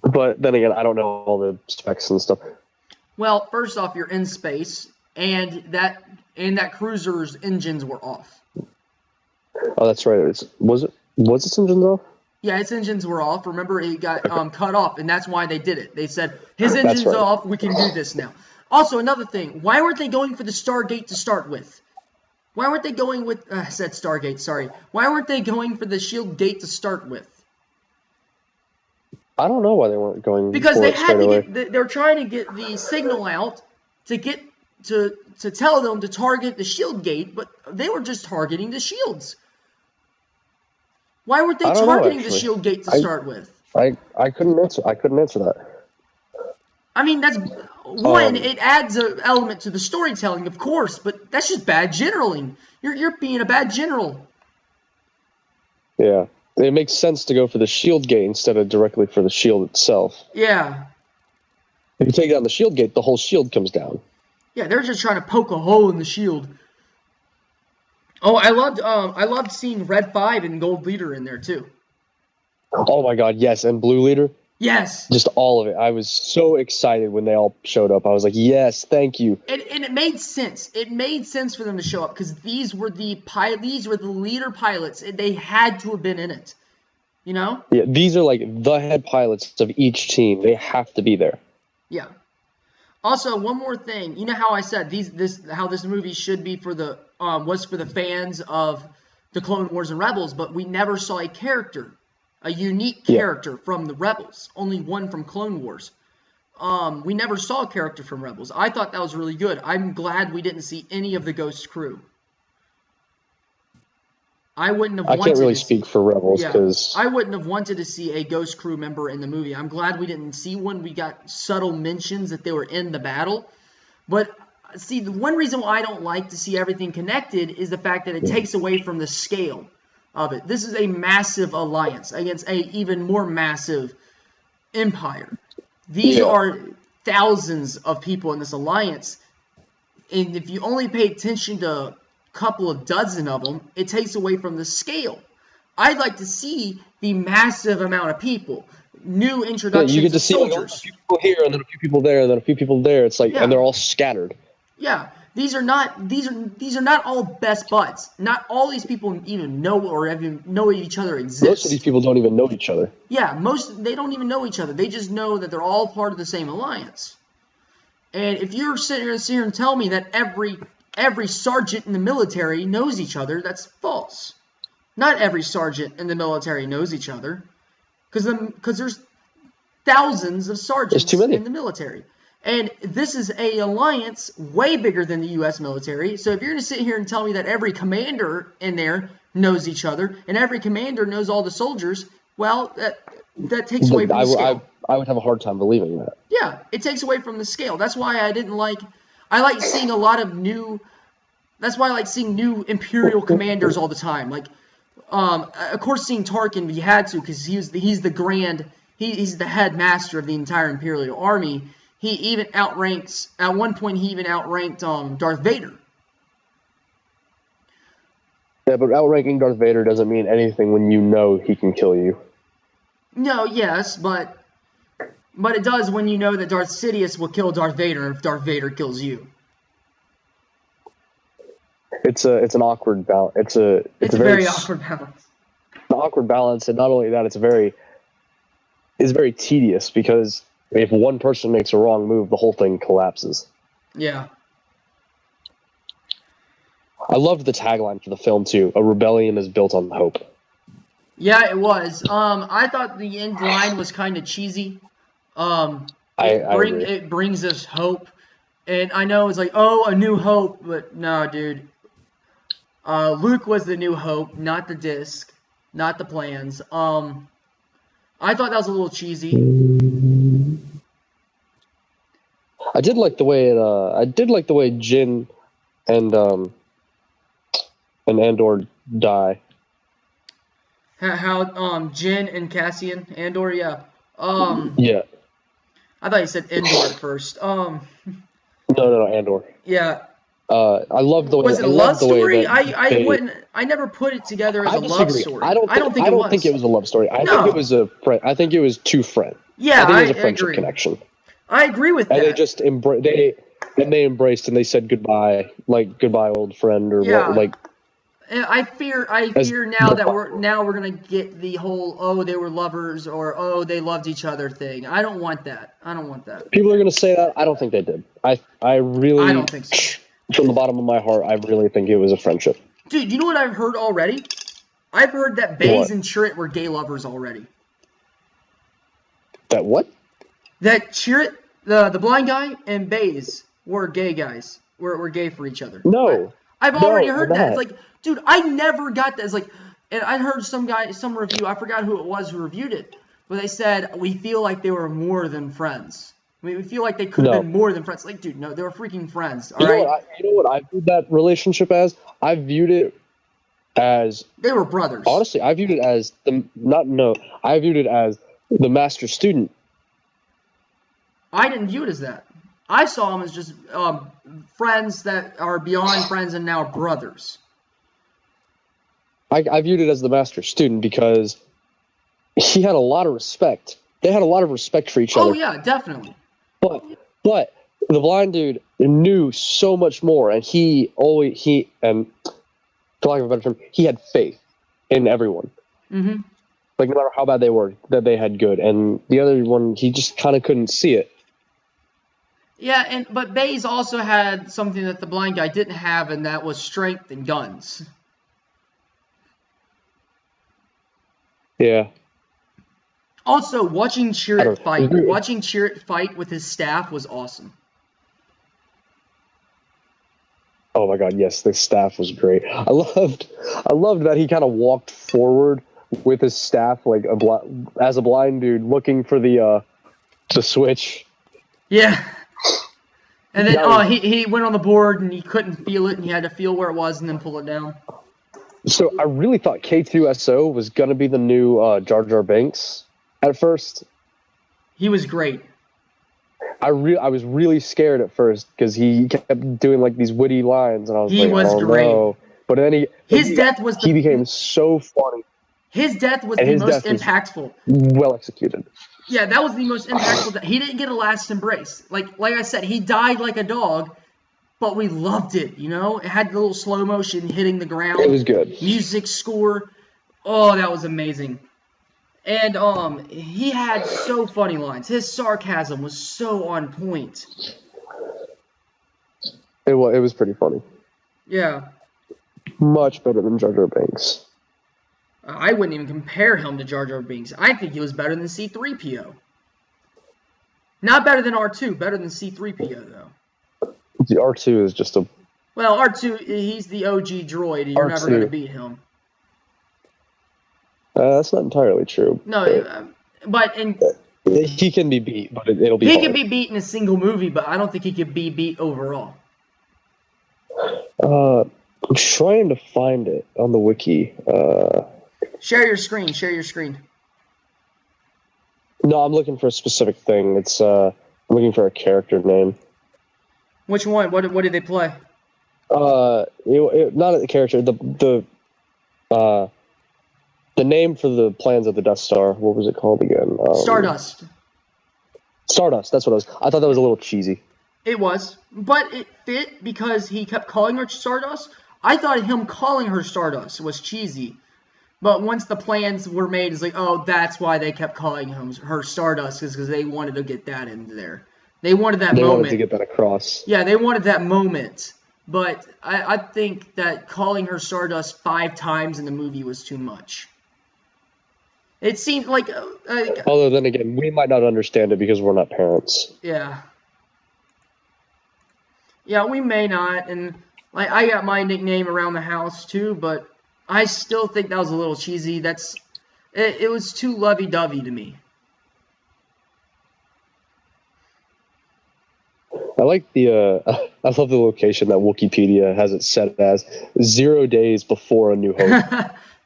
But then again, I don't know all the specs and stuff. Well, first off, you're in space, and that cruiser's engines were off. Oh, that's right. Was its engines off? Yeah, its engines were off. Remember, it got cut off, and that's why they did it. They said, his engine's off, we can do this now. Also, another thing, why weren't they going for the Stargate to start with? Why weren't they going with... I said Stargate, sorry. Why weren't they going for the Shield Gate to start with? I don't know why they weren't going because they had to get... They're trying to get the signal out to get... To tell them to target the Shield Gate, but they were just targeting the shields. Why weren't they targeting the Shield Gate to start with? I couldn't answer that. I mean, that's one. It adds an element to the storytelling, of course, but that's just bad generaling. You're being a bad general. Yeah, it makes sense to go for the Shield Gate instead of directly for the shield itself. Yeah. If you take down the Shield Gate, the whole shield comes down. Yeah, they're just trying to poke a hole in the shield. Oh, I loved seeing Red 5 and Gold Leader in there too. Oh my God, yes, and Blue Leader. Yes. Just all of it. I was so excited when they all showed up. I was like, yes, thank you. And it made sense. It made sense for them to show up because these were the leader pilots. They had to have been in it. You know? Yeah, these are like the head pilots of each team. They have to be there. Yeah. Also, one more thing. You know how I said how this movie should be for the was for the fans of the Clone Wars and Rebels, but we never saw a character, a unique character from the Rebels. Only one from Clone Wars. We never saw a character from Rebels. I thought that was really good. I'm glad we didn't see any of the Ghost crew. I can't really speak for Rebels because I wouldn't have wanted to see a Ghost crew member in the movie. I'm glad we didn't see one. We got subtle mentions that they were in the battle. But see, the one reason why I don't like to see everything connected is the fact that it takes away from the scale of it. This is a massive alliance against a even more massive empire. These are thousands of people in this alliance. And if you only pay attention to couple of dozen of them, it takes away from the scale. I'd like to see the massive amount of people, new introductions you get to of see soldiers. Like, a few people here and then a few people there and then a few people there. It's like and they're all scattered. Yeah, these are not all best buds. Not all these people even know or even know each other exist. Most of these people don't even know each other. Yeah, they don't even know each other. They just know that they're all part of the same alliance. And if you're sitting here and tell me that every sergeant in the military knows each other, that's false. Not every sergeant in the military knows each other, because there's thousands of sergeants in the military. And this is a alliance way bigger than the U.S. military. So if you're going to sit here and tell me that every commander in there knows each other, and every commander knows all the soldiers, well, that takes away from the scale. I would have a hard time believing that. Yeah, it takes away from the scale. That's why I like seeing a lot of new. That's why I like seeing new Imperial commanders all the time. Like, of course, seeing Tarkin, we had to because he's the head master of the entire Imperial Army. He even outranks. At one point, he even outranked Darth Vader. Yeah, but outranking Darth Vader doesn't mean anything when you know he can kill you. No, yes, but it does when you know that Darth Sidious will kill Darth Vader if Darth Vader kills you. It's an awkward balance. It's a very awkward balance. An awkward balance, and not only that, it's very tedious because if one person makes a wrong move, the whole thing collapses. Yeah. I loved the tagline for the film too. A rebellion is built on hope. Yeah, it was. I thought the end line was kind of cheesy. It brings us hope, and I know it's like, oh, a new hope, but no, dude. Luke was the new hope, not the disc, not the plans. I thought that was a little cheesy. I did like the way Jin and Andor die. How Jin and Cassian Andor, yeah. Yeah. I thought you said Endor at first. No, Andor. Yeah. I love the way. Was it a love story? I never put it together as a love story. I don't think it was a love story. I think it was a friend. I think it was two friends. Yeah, I think it was a friendship connection. I agree with that. And they just they embraced and they said goodbye, like goodbye, old friend, or like. I fear now that we're gonna get the whole they were lovers or they loved each other thing. I don't want that. People are gonna say that. I don't think they did. I don't think so. From the bottom of my heart, I really think it was a friendship. Dude, you know what I've heard already? I've heard that Baze and Chirrut were gay lovers already. That what? That Chirrut, the blind guy, and Baze were gay guys. Were gay for each other. No. I've already heard that. It's like, dude, I never got that. It's like, and I heard some review, I forgot who it was who reviewed it, but they said, we feel like they were more than friends. We feel like they could have been more than friends. Like, dude, no, they were freaking friends. All right? You know what I viewed that relationship as? I viewed it as... They were brothers. Honestly, I viewed it as I viewed it as the master-student. I didn't view it as that. I saw them as just friends that are beyond friends and now brothers. I viewed it as the master-student because he had a lot of respect. They had a lot of respect for each other. Oh, yeah, definitely. But the blind dude knew so much more, and and for lack of a better term, he had faith in everyone. Mm-hmm. Like, no matter how bad they were, that they had good. And the other one, he just kind of couldn't see it. Yeah, but Baze also had something that the blind guy didn't have, and that was strength and guns. Yeah. Also, watching Chirrut fight with his staff was awesome. Oh my god, yes, the staff was great. I loved that he kind of walked forward with his staff like as a blind dude looking for the switch. Yeah. And then he went on the board and he couldn't feel it and he had to feel where it was and then pull it down. So I really thought K2SO was going to be the new Jar Jar Binks at first. He was great. I was really scared at first because he kept doing like these witty lines and I was great. No. But then he became so funny. His death was the most impactful. Well executed. Yeah, that was the most impactful. He didn't get a last embrace. Like I said, he died like a dog, but we loved it, you know? It had the little slow motion hitting the ground. It was good. Music score. Oh, that was amazing. And he had so funny lines. His sarcasm was so on point. It was pretty funny. Yeah. Much better than Jar Jar Binks. I wouldn't even compare him to Jar Jar Binks. I think he was better than C-3PO. Not better than R2, better than C-3PO, though. The R2 is just a... Well, R2, he's the OG droid. You're never going to beat him. That's not entirely true. No, but he can be beat, but it'll be He hard. can be beat in a single movie, but I don't think he could be beat overall. I'm trying to find it on the wiki. Share your screen. No, I'm looking for a specific thing. It's I'm looking for a character name. Which one? What did they play? Not a character. The name for the plans of the Death Star. What was it called again? Stardust. Stardust. That's what it was. I thought that was a little cheesy. It was, but it fit because he kept calling her Stardust. I thought him calling her Stardust was cheesy. But once the plans were made, it's like, oh, that's why they kept calling her Stardust, is because they wanted to get that into there. They wanted that moment. They wanted to get that across. Yeah, they wanted that moment. But I think that calling her Stardust 5 times in the movie was too much. It seemed like... although then again, we might not understand it because we're not parents. Yeah. Yeah, we may not. And I got my nickname around the house too, but... I still think that was a little cheesy. It was too lovey-dovey to me. I like I love the location that Wikipedia has it set as 0 days before A New Hope.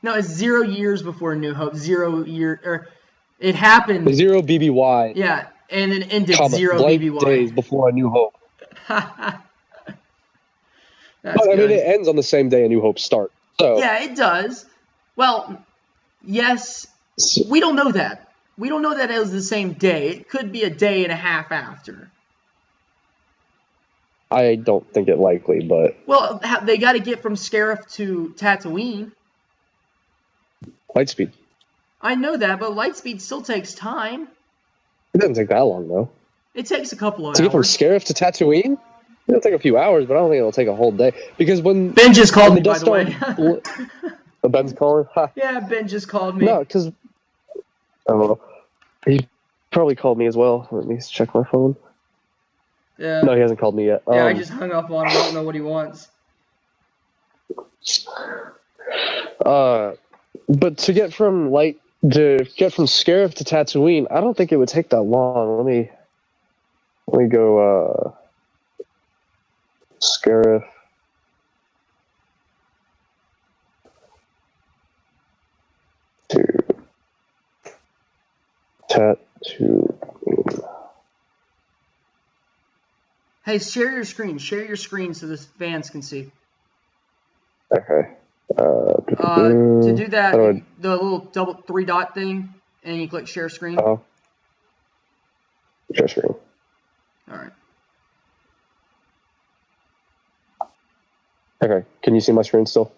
No, it's 0 years before A New Hope. 0 year, or it happened. 0 BBY. Yeah, and then ended 0 BBY. Days before A New Hope. That's but I mean, it ends on the same day A New Hope starts. So. Yeah, it does. Well, yes, we don't know that. We don't know that it was the same day. It could be a day and a half after. I don't think it likely, but... Well, they got to get from Scarif to Tatooine. Lightspeed. I know that, but Lightspeed still takes time. It doesn't take that long, though. It takes a couple of hours. To get from Scarif to Tatooine? It'll take a few hours, but I don't think it'll take a whole day. Because when... Ben just called me, by the way. Ben's calling? Yeah, Ben just called me. No, because... I don't know. He probably called me as well. Let me check my phone. Yeah. No, he hasn't called me yet. Yeah, I just hung up on him. I don't know what he wants. But to get from Scarif to Tatooine, I don't think it would take that long. Let me go Scarif to Tatooine. Hey, share your screen. Share your screen so the fans can see. Okay. To do that, the little double 3-dot thing, and you click share screen. Share screen. All right. Okay. Can you see my screen still?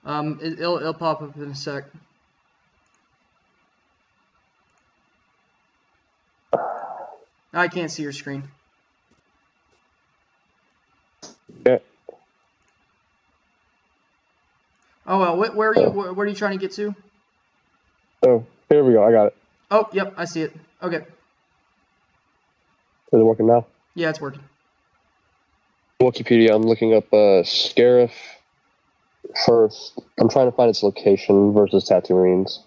It'll pop up in a sec. I can't see your screen. Yeah. Oh well, where are you? Where are you trying to get to? Oh, here we go. I got it. Oh, yep, I see it. Okay. Is it working now? Yeah, it's working. Wikipedia. I'm looking up Scarif first. I'm trying to find its location versus Tatooine's.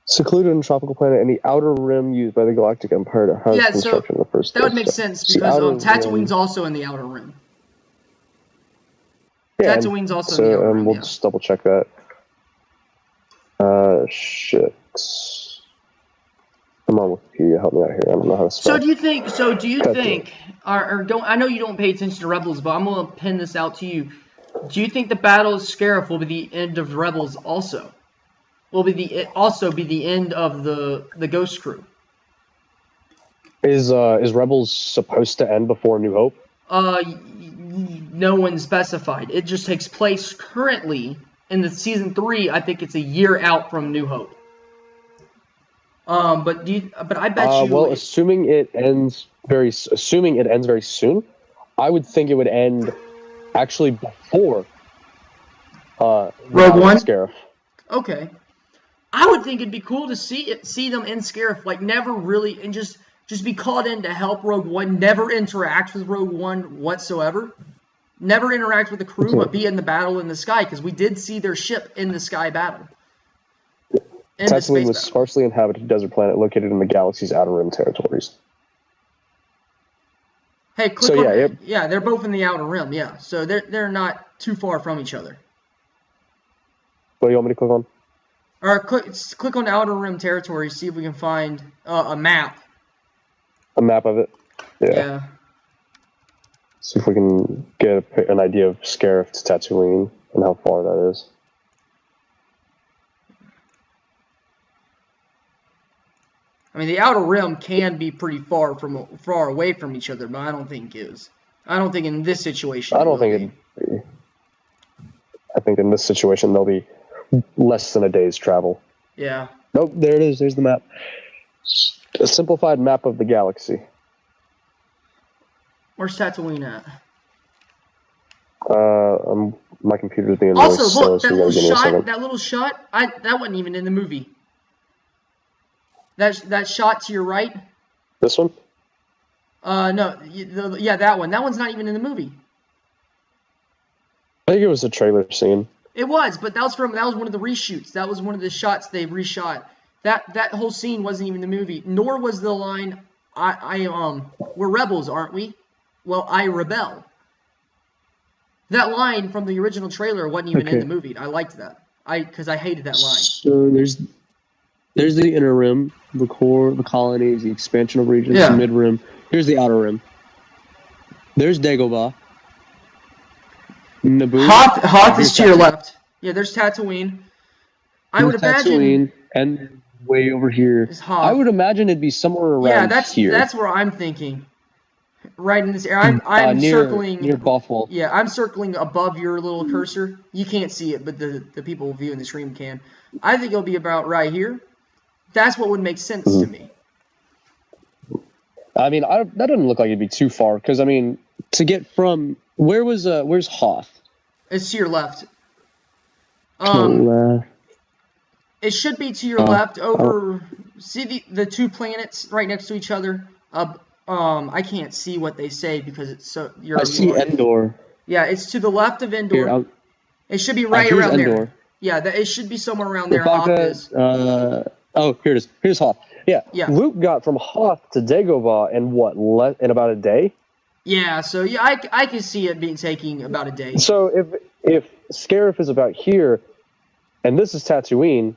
Secluded in a tropical planet in the outer rim used by the Galactic Empire to house construction in the first place. That would make sense because Tatooine's also in the outer rim. Yeah, Tatooine's also in the outer rim. We'll just double check that. Shit. Come on, Wikipedia, help me out here. I don't know how to spell. So do you think? I know you don't pay attention to Rebels, but I'm gonna pin this out to you. Do you think the Battle of Scarif will be the end of Rebels also? Will be the end of the Ghost Crew? Is Rebels supposed to end before New Hope? No one specified. It just takes place currently in the season 3. I think it's a year out from New Hope. But I bet you. Well, assuming it ends very soon, I would think it would end actually before Rogue One. Scarif. Okay. I would think it'd be cool to see them in Scarif, like never really, and just be called in to help Rogue One, never interact with Rogue One whatsoever, never interact with the crew, but be in the battle in the sky, because we did see their ship in the sky battle. Tatooine was a sparsely inhabited desert planet located in the galaxy's outer rim territories. Hey, yeah, they're both in the outer rim, yeah, so they're not too far from each other. What do you want me to click on? Or click on outer rim territory, see if we can find a map. A map of it? Yeah. See if we can get an idea of Scarif to Tatooine and how far that is. I mean, the outer rim can be pretty far away from each other, but I don't think it is. I don't think in this situation. I think in this situation they'll be less than a day's travel. Yeah. Nope, there it is. There's the map. A simplified map of the galaxy. Where's Tatooine at? My computer's being also, really slow, look, that little shot, that wasn't even in the movie. That shot to your right? This one? No, that one. That one's not even in the movie. I think it was a trailer scene. It was, but that was one of the reshoots. That was one of the shots they reshot. That whole scene wasn't even in the movie. Nor was the line, we're rebels, aren't we? Well, I rebel. That line from the original trailer wasn't even in the movie. I liked that. Because I hated that line. So there's the inner rim, the core, the colonies, the expansion of regions, the mid rim. Here's the outer rim. There's Dagobah. Naboo. Hoth is to your left. Yeah, there's Tatooine. I would imagine. Tatooine, and way over here is Hoth. I would imagine it'd be somewhere around here. Yeah, that's where I'm thinking. Right in this area. I'm circling near Bothwell. Yeah, I'm circling above your little cursor. You can't see it, but the people viewing the stream can. I think it'll be about right here. That's what would make sense to me. I mean, that doesn't look like it'd be too far, because I mean, to get from where's Hoth? It's to your left. Left. It should be to your left. Over. See the two planets right next to each other. I can't see what they say because it's so. I see Endor. Yeah, it's to the left of Endor. Here, it should be right around Endor. there. Yeah, it should be somewhere around there. Hoth is. Oh, here it is. Here's Hoth. Yeah. Luke got from Hoth to Dagobah in about a day. Yeah, so yeah, I can see it taking about a day. So if Scarif is about here, and this is Tatooine,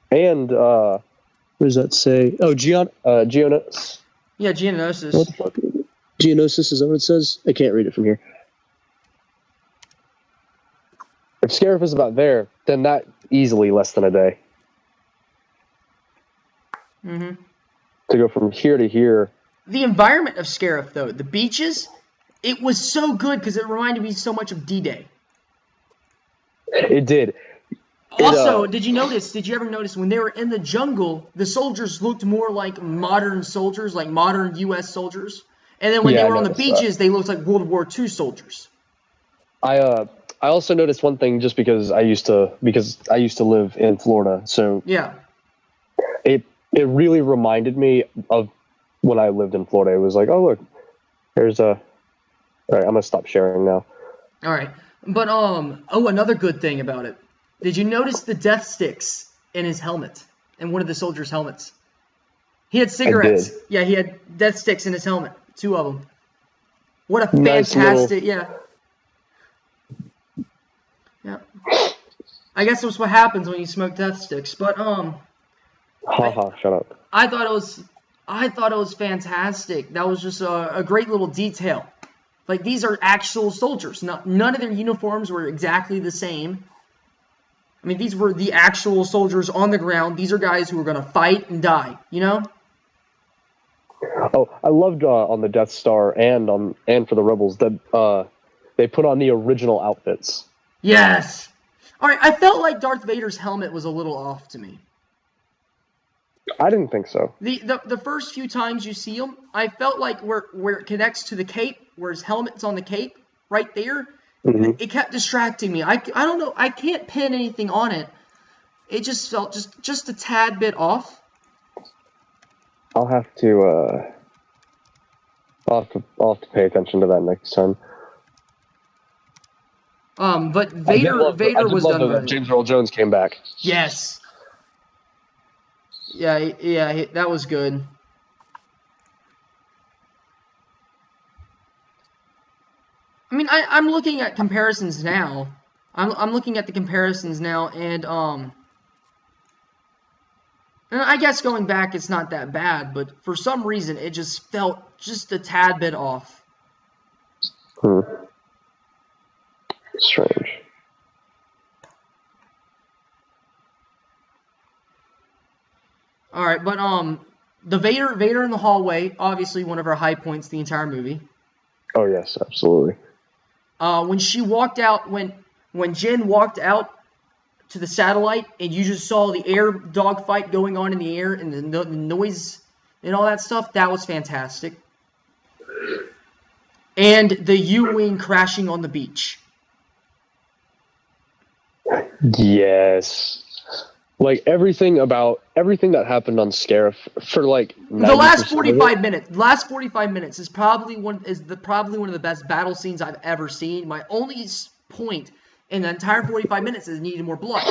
and what does that say? Oh, Geonosis. Yeah, Geonosis. What the fuck? Geonosis, is that what it says? I can't read it from here. If Scarif is about there, then that easily less than a day. Mm-hmm. To go from here to here. The environment of Scarif, though, the beaches, it was so good because it reminded me so much of D-Day. It did. Also, did you ever notice when they were in the jungle, the soldiers looked more like modern soldiers, like modern U.S. soldiers? And then when they were on the beaches, they looked like World War II soldiers. I also noticed one thing just because I used to live in Florida, so yeah, it really reminded me of when I lived in Florida. It was like, oh look, there's a. All right, I'm gonna stop sharing now. All right, but another good thing about it. Did you notice the death sticks in his helmet, in one of the soldiers' helmets? He had cigarettes. Yeah, he had death sticks in his helmet. 2 of them. What a fantastic, yeah. Yeah. I guess that's what happens when you smoke death sticks. But shut up. I thought it was fantastic. That was just a great little detail. Like, these are actual soldiers. None of their uniforms were exactly the same. I mean, these were the actual soldiers on the ground. These are guys who were going to fight and die, you know? Oh, I loved on the Death Star and for the Rebels that they put on the original outfits. Yes. All right, I felt like Darth Vader's helmet was a little off to me. I didn't think so. The first few times you see him, I felt like where it connects to the cape, where his helmet's on the cape, right there, it kept distracting me. I don't know, I can't pin anything on it. It just felt just a tad bit off. I'll have to pay attention to that next time. But Vader was done good. James Earl Jones came back. Yes. Yeah, that was good. I mean, I'm looking at comparisons now. I'm looking at the comparisons now, and I guess going back, it's not that bad, but for some reason, it just felt just a tad bit off. Strange. All right, but the Vader in the hallway, obviously one of our high points the entire movie. Oh yes, absolutely. When she walked out, when Jen walked out to the satellite, and you just saw the air dogfight going on in the air, and the noise and all that stuff, that was fantastic. And the U-wing crashing on the beach. Yes. Like everything that happened on Scarif for like the last 45 minutes. The last 45 minutes is probably one of the best battle scenes I've ever seen. My only point in the entire 45 minutes is it needed more blood.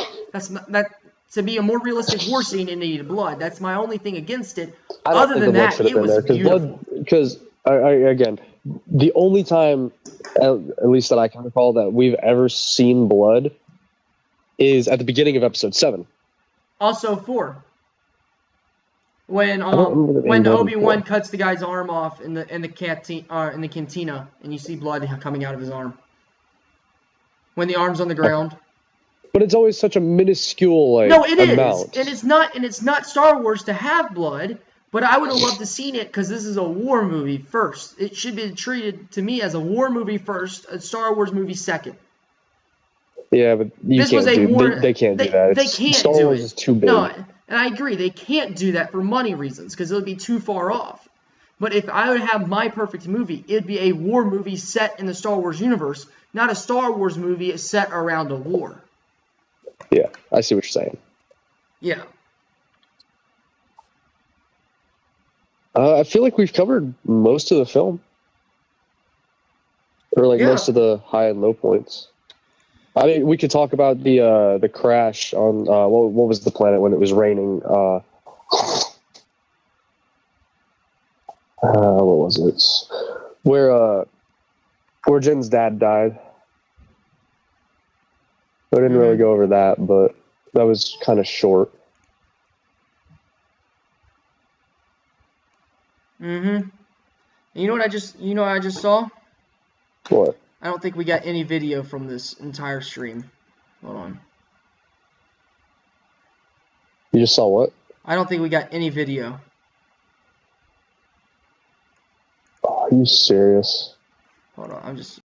To be a more realistic war scene, it needed blood. That's my only thing against it. Other than that, it was beautiful. Because again, the only time, at least that I can recall, that we've ever seen blood is at the beginning of episode 7. Also 4. When Obi-Wan cuts the guy's arm off in the cantina, and you see blood coming out of his arm. When the arm's on the ground. But it's always such a minuscule amount. And it's not Star Wars to have blood, but I would have loved to seen it because this is a war movie first. It should be treated to me as a war movie first, a Star Wars movie second. Yeah, but they can't do that. They can't Star Wars is too big. No, and I agree. They can't do that for money reasons because it would be too far off. But if I would have my perfect movie, it'd be a war movie set in the Star Wars universe, not a Star Wars movie set around a war. Yeah, I see what you're saying. Yeah. I feel like we've covered most of the film. Or most of the high and low points. I mean, we could talk about the crash on what was the planet when it was raining? What was it? Where Jen's dad died. I didn't really go over that, but that was kind of short. You know what I just saw? What? I don't think we got any video from this entire stream. Hold on. You just saw what? I don't think we got any video. Oh, are you serious? Hold on, I'm just